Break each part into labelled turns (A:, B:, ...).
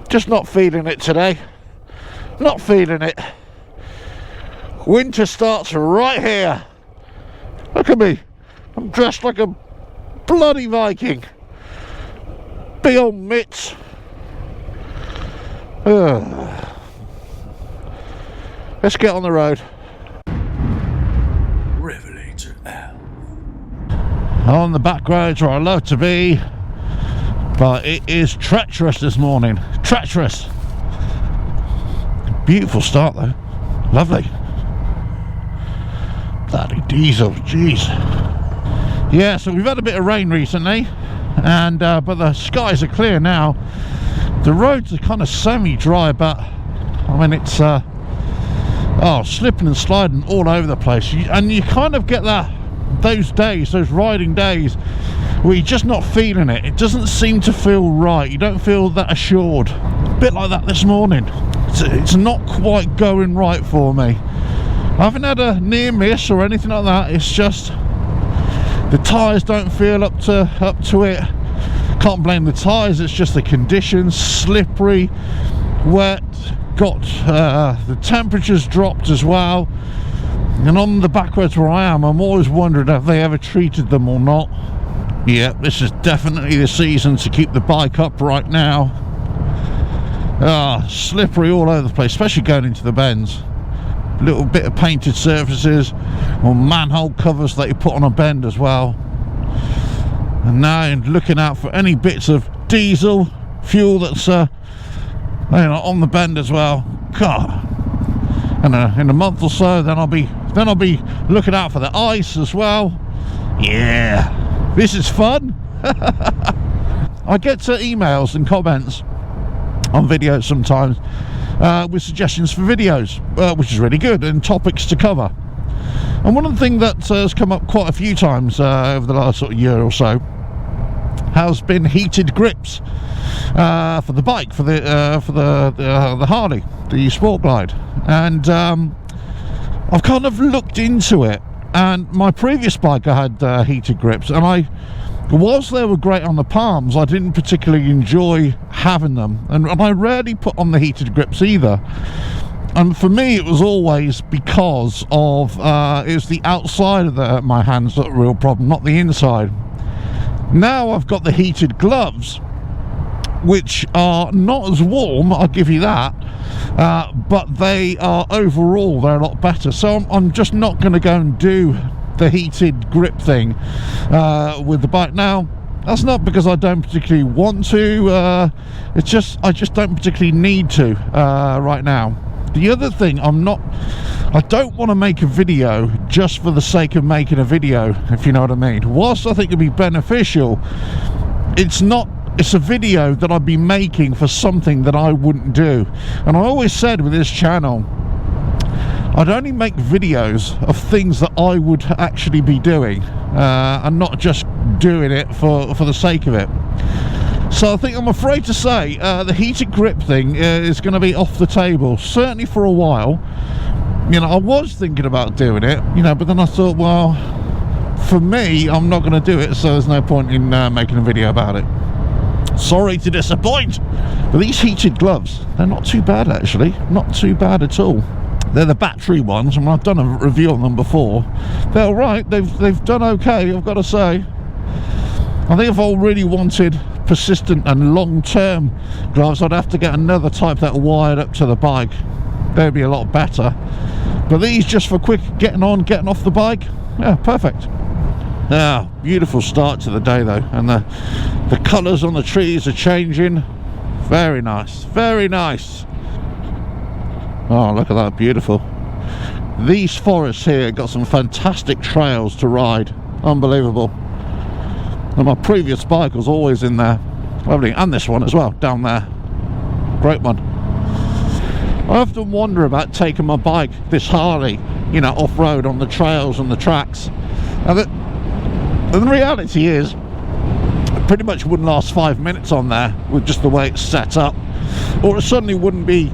A: Just not feeling it today. Not feeling it. Winter starts right here. Look at me. I'm dressed like a bloody Viking. Big old mitts. Let's get on the road.
B: RevelatorAlf.
A: On the back roads where I love to be, but it is treacherous this morning. Treacherous. Beautiful start though. Lovely. Bloody diesel, jeez. Yeah, so we've had a bit of rain recently, and but the skies are clear now. The roads are kind of semi-dry, but I mean it's slipping and sliding all over the place. And you kind of get those days, those riding days, where you're just not feeling it. It doesn't seem to feel right. You don't feel that assured. A bit like that this morning. It's not quite going right for me. I haven't had a near miss or anything like that. It's just the tyres don't feel up to it. Can't blame the tyres. It's just the conditions. Slippery, wet. Got the temperatures dropped as well. And on the back roads where I am, I'm always wondering have they ever treated them or not. Yeah, this is definitely the season to keep the bike up right now. Slippery all over the place, especially going into the bends. Little bit of painted surfaces or manhole covers that you put on a bend as well. And now looking out for any bits of diesel fuel that's on the bend as well. God. And in a month or so, then I'll be looking out for the ice as well. Yeah, this is fun. I get emails and comments on videos sometimes with suggestions for videos, which is really good, and topics to cover. And one of the things that has come up quite a few times over the last sort of year or so has been heated grips for the bike, for the Harley, the Sport Glide. And I've kind of looked into it, and my previous bike I had heated grips, and whilst they were great on the palms, I didn't particularly enjoy having them, and I rarely put on the heated grips either. And for me it was always because of it was the outside of my hands that were a real problem, not the inside. Now I've got the heated gloves, which are not as warm, I'll give you that, but they are overall, they're a lot better. So I'm just not going to go and do the heated grip thing with the bike. Now that's not because I don't particularly want to, I just don't particularly need to right now. The other thing, I don't want to make a video just for the sake of making a video, if you know what I mean. Whilst I think it'd be beneficial, it's a video that I'd be making for something that I wouldn't do. And I always said with this channel, I'd only make videos of things that I would actually be doing, and not just doing it for the sake of it. So I think I'm afraid to say the heated grip thing is going to be off the table, certainly for a while. You know, I was thinking about doing it, but then I thought, well, for me, I'm not going to do it, so there's no point in making a video about it. Sorry to disappoint, but these heated gloves, they're not too bad actually, not too bad at all. They're the battery ones, and I've done a review on them before. They're all right, they've done okay, I've got to say. I think if I really wanted persistent and long-term gloves, I'd have to get another type that wired up to the bike. They'd be a lot better. But these, just for quick getting on, getting off the bike, yeah, perfect. Yeah, beautiful start to the day though, and the colours on the trees are changing. Very nice, very nice. Oh, look at that, beautiful. These forests here got some fantastic trails to ride, unbelievable. And my previous bike was always in there, lovely, and this one as well, down there, great one. I often wonder about taking my bike, this Harley, off-road on the trails and the tracks. And the reality is, it pretty much wouldn't last 5 minutes on there with just the way it's set up, or it certainly wouldn't be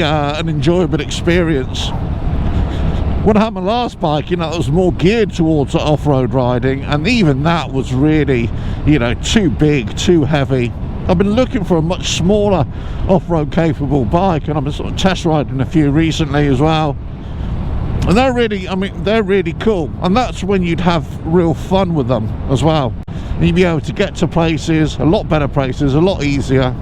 A: an enjoyable experience. When I had my last bike, it was more geared towards off-road riding, and even that was really, too big, too heavy. I've been looking for a much smaller off-road capable bike, and I've been sort of test riding a few recently as well. And they're really, I mean, they're really cool. And that's when you'd have real fun with them as well. And you'd be able to get to places, a lot better places, a lot easier.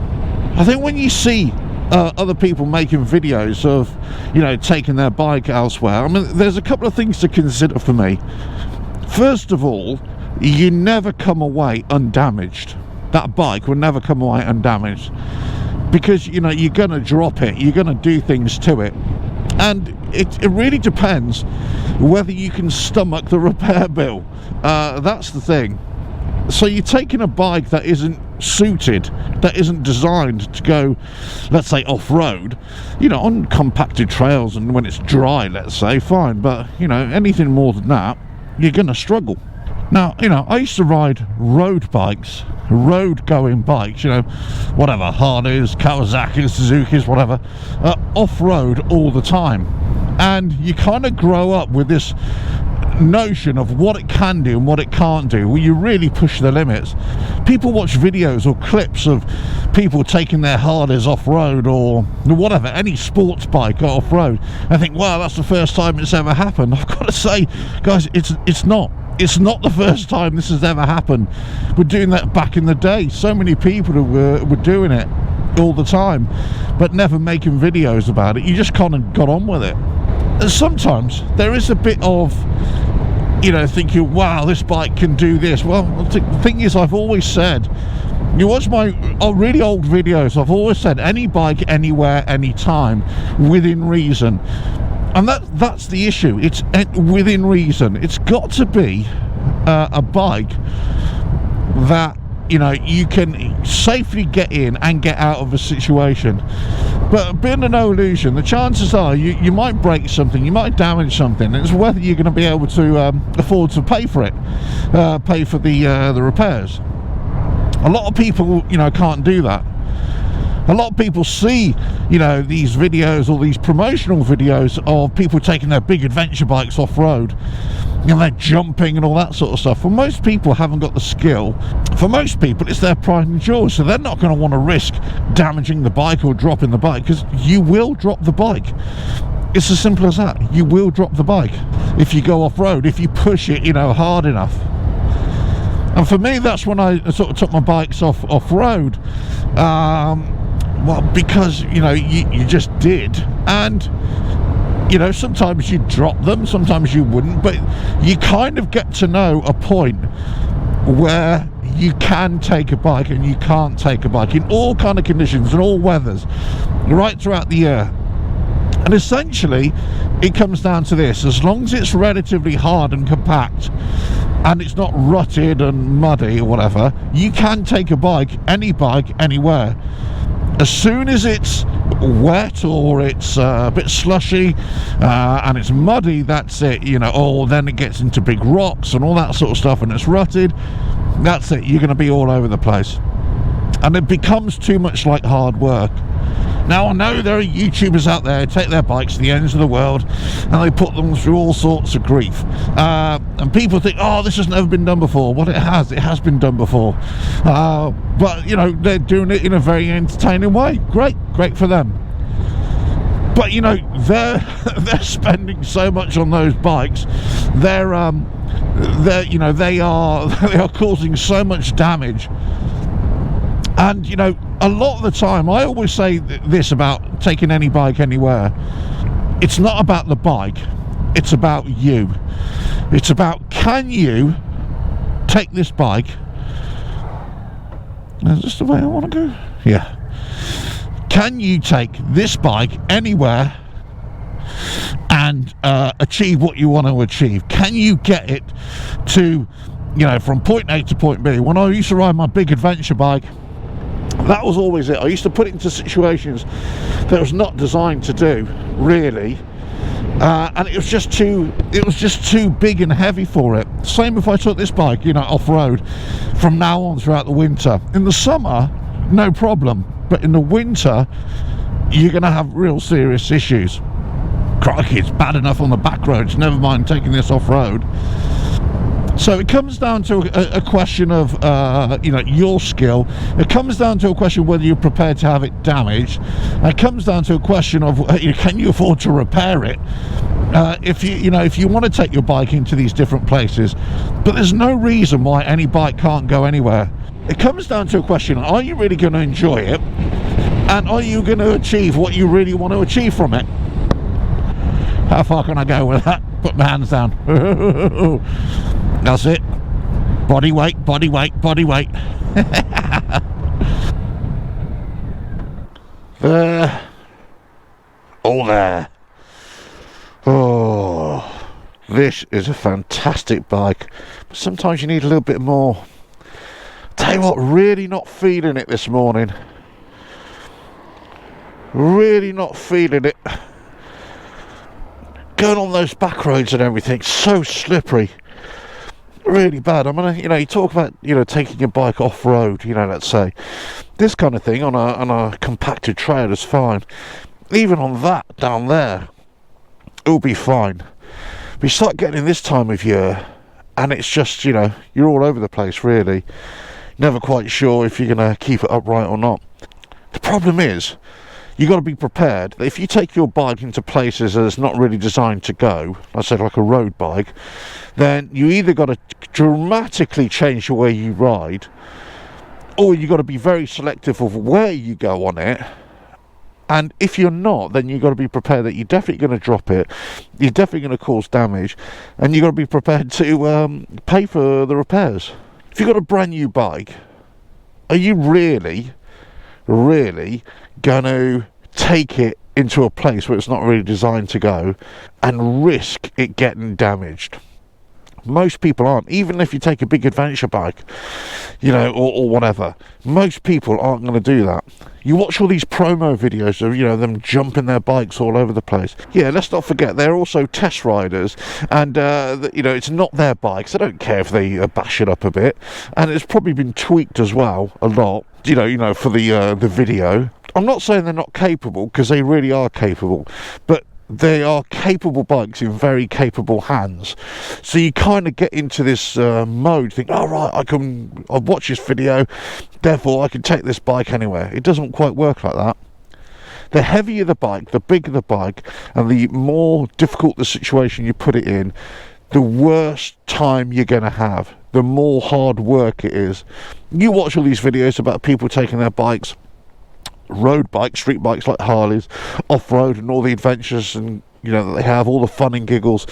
A: I think when you see other people making videos of, you know, taking their bike elsewhere, I mean, there's a couple of things to consider for me. First of all, you never come away undamaged. That bike will never come away undamaged, because, you know, you're going to drop it, you're going to do things to it, and it really depends whether you can stomach the repair bill. That's the thing. So you're taking a bike that isn't suited, that isn't designed to go, let's say, off-road, you know, on compacted trails, and when it's dry, let's say, fine, but, you know, anything more than that, you're going to struggle. Now, you know, I used to ride road bikes, road-going bikes, you know, whatever, Harleys, Kawasaki's, Suzuki's, whatever, off-road all the time. And you kind of grow up with this notion of what it can do and what it can't do. Well, you really push the limits. People watch videos or clips of people taking their Harleys off-road, or whatever, any sports bike off-road, and think, wow, that's the first time it's ever happened. I've got to say, guys, it's not. It's not the first time this has ever happened. We're doing that back in the day. So many people were doing it all the time, but never making videos about it. You just kind of got on with it. And sometimes there is a bit of, you know, thinking, wow, this bike can do this. Well, the thing is, I've always said, you watch my really old videos, I've always said, any bike, anywhere, anytime, within reason. And that's the issue. It's within reason. It's got to be a bike that, you know, you can safely get in and get out of a situation. But being no illusion, the chances are you might break something, you might damage something, and it's whether you're going to be able to afford to pay for it, pay for the repairs. A lot of people, you know, can't do that. A lot of people see, you know, these videos or these promotional videos of people taking their big adventure bikes off-road, and they're jumping and all that sort of stuff. For most people haven't got the skill. For most people, it's their pride and joy, so they're not going to want to risk damaging the bike or dropping the bike, because you will drop the bike. It's as simple as that. You will drop the bike if you go off-road, if you push it, you know, hard enough. And for me, that's when I sort of took my bikes off-road. Well, because, you know, you just did, and, you know, sometimes you drop them, sometimes you wouldn't, but you kind of get to know a point where you can take a bike and you can't take a bike in all kind of conditions and all weathers right throughout the year. And essentially it comes down to this: as long as it's relatively hard and compact and it's not rutted and muddy or whatever, you can take a bike anywhere. As soon as it's wet or it's a bit slushy and it's muddy, that's it, you know, or then it gets into big rocks and all that sort of stuff and it's rutted, that's it, you're going to be all over the place. And it becomes too much like hard work. Now, I know there are YouTubers out there who take their bikes to the ends of the world and they put them through all sorts of grief. And people think, oh, this has never been done before. Well, it has been done before. But, you know, they're doing it in a very entertaining way. Great for them. But, you know, they're spending so much on those bikes. They're you know, they are causing so much damage. And, you know, a lot of the time, I always say this about taking any bike anywhere. It's not about the bike, it's about you. It's about, can you take this bike? Is this the way I want to go? Yeah. Can you take this bike anywhere and achieve what you want to achieve? Can you get it to, you know, from point A to point B? When I used to ride my big adventure bike, that was always it. I used to put it into situations that it was not designed to do, really, and it was just too big and heavy for it. Same if I took this bike, you know, off-road from now on throughout the winter. In the summer, no problem, but in the winter, you're going to have real serious issues. Crikey, it's bad enough on the back roads, never mind taking this off-road. So it comes down to a question of you know, your skill. It comes down to a question whether you're prepared to have it damaged. It comes down to a question of can you afford to repair it. If you want to take your bike into these different places, but there's no reason why any bike can't go anywhere. It comes down to a question: are you really going to enjoy it, and are you going to achieve what you really want to achieve from it? How far can I go with that? Put my hands down. That's it. Body weight, body weight, body weight. There. All there. Oh, this is a fantastic bike, but sometimes you need a little bit more. Tell you what, really not feeling it this morning. Really not feeling it. Going on those back roads and everything, so slippery. Really bad. I'm gonna, you talk about, taking your bike off road, let's say. This kind of thing on a compacted trail is fine. Even on that down there, it'll be fine. But you start getting in this time of year, and it's just, you're all over the place, really. Never quite sure if you're gonna keep it upright or not. The problem is, you got to be prepared that if you take your bike into places that it's not really designed to go, I said like a road bike, then you either got to dramatically change the way you ride, or you got to be very selective of where you go on it. And if you're not, then you've got to be prepared that you're definitely going to drop it, you're definitely going to cause damage, and you've got to be prepared to pay for the repairs. If you've got a brand new bike, are you really going to take it into a place where it's not really designed to go and risk it getting damaged? Most people aren't. Even if you take a big adventure bike, or whatever, most people aren't going to do that. You watch all these promo videos of them jumping their bikes all over the place. Yeah, let's not forget they're also test riders, and it's not their bikes. I don't care if they bash it up a bit, and it's probably been tweaked as well a lot. For the video. I'm not saying they're not capable, because they really are capable, but they are capable bikes in very capable hands. So you kind of get into this mode, think, oh right, I'll watch this video, therefore I can take this bike anywhere. It doesn't quite work like that. The heavier the bike, the bigger the bike, and the more difficult the situation you put it in, the worse time you're going to have, the more hard work it is. You watch all these videos about people taking their bikes, road bikes, street bikes like Harleys, off-road, and all the adventures and that they have, all the fun and giggles,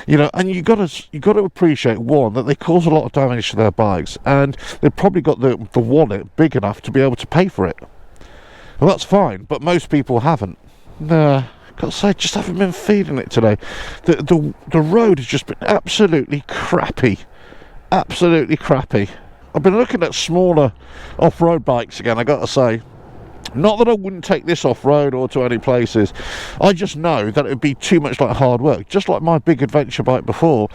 A: and you got to appreciate, one, that they cause a lot of damage to their bikes, and they've probably got the wallet big enough to be able to pay for it. Well, that's fine, but most people haven't. Nah, gotta say, just haven't been feeling it today. The road has just been absolutely crappy. Absolutely crappy. I've been looking at smaller off-road bikes again, I gotta say. Not that I wouldn't take this off-road or to any places. I just know that it would be too much like hard work. Just like my big adventure bike before,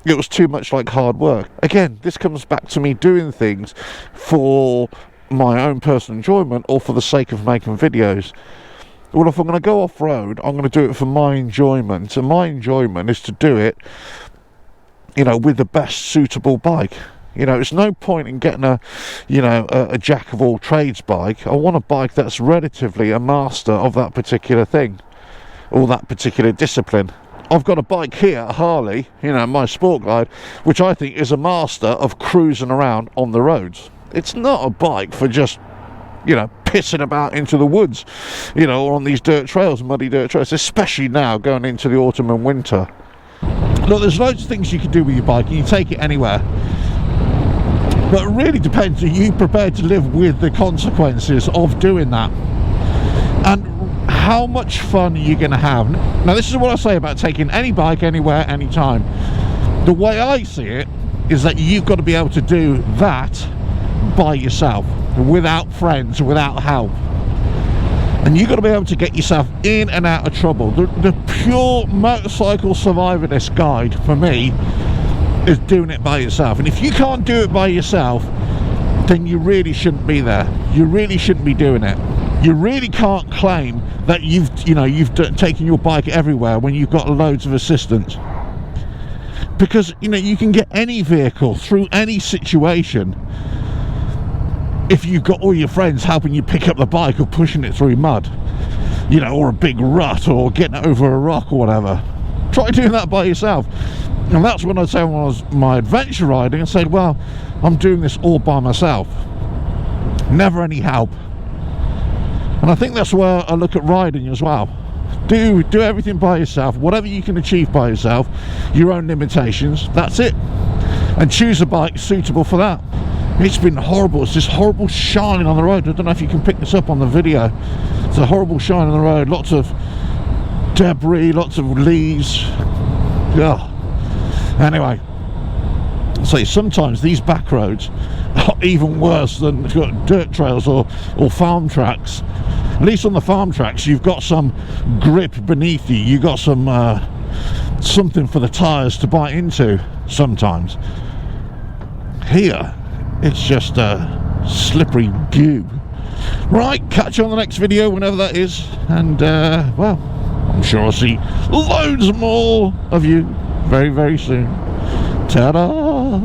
A: it was too much like hard work. Again, this comes back to me doing things for my own personal enjoyment or for the sake of making videos. Well, if I'm going to go off-road, I'm going to do it for my enjoyment. And my enjoyment is to do it, with the best suitable bike. It's no point in getting a jack of all trades bike. I want a bike that's relatively a master of that particular thing, or that particular discipline. I've got a bike here, a Harley, my Sport Glide, which I think is a master of cruising around on the roads. It's not a bike for just, pissing about into the woods, or on these dirt trails, muddy dirt trails, especially now going into the autumn and winter. Look, there's loads of things you can do with your bike, and you take it anywhere. But it really depends, are you prepared to live with the consequences of doing that? And how much fun are you going to have? Now, this is what I say about taking any bike anywhere, anytime. The way I see it is that you've got to be able to do that by yourself, without friends, without help. And you've got to be able to get yourself in and out of trouble. The pure motorcycle survivalist guide, for me, is doing it by yourself. And if you can't do it by yourself, then you really shouldn't be there. You really shouldn't be doing it. You really can't claim that you've taken your bike everywhere when you've got loads of assistance. because you know you can get any vehicle through any situation if you've got all your friends helping you pick up the bike or pushing it through mud, you know, or a big rut or getting over a rock or whatever. Try doing that by yourself. And that's when I'd say when I was my adventure riding, I said, well, I'm doing this all by myself, never any help. And I think that's where I look at riding as well. Do everything by yourself, whatever you can achieve by yourself, your own limitations, that's it. And choose a bike suitable for that. It's been horrible. It's this horrible shine on the road. I don't know if you can pick this up on the video. It's a horrible shine on the road. Lots of debris, lots of leaves. Ugh. Anyway, so sometimes these back roads are even worse than dirt trails or farm tracks. At least on the farm tracks, you've got some grip beneath you. You've got some something for the tyres to bite into sometimes. Here, it's just a slippery goo. Right, catch you on the next video, whenever that is. And, well, I'm sure I'll see loads more of you very, very soon. Ta-da!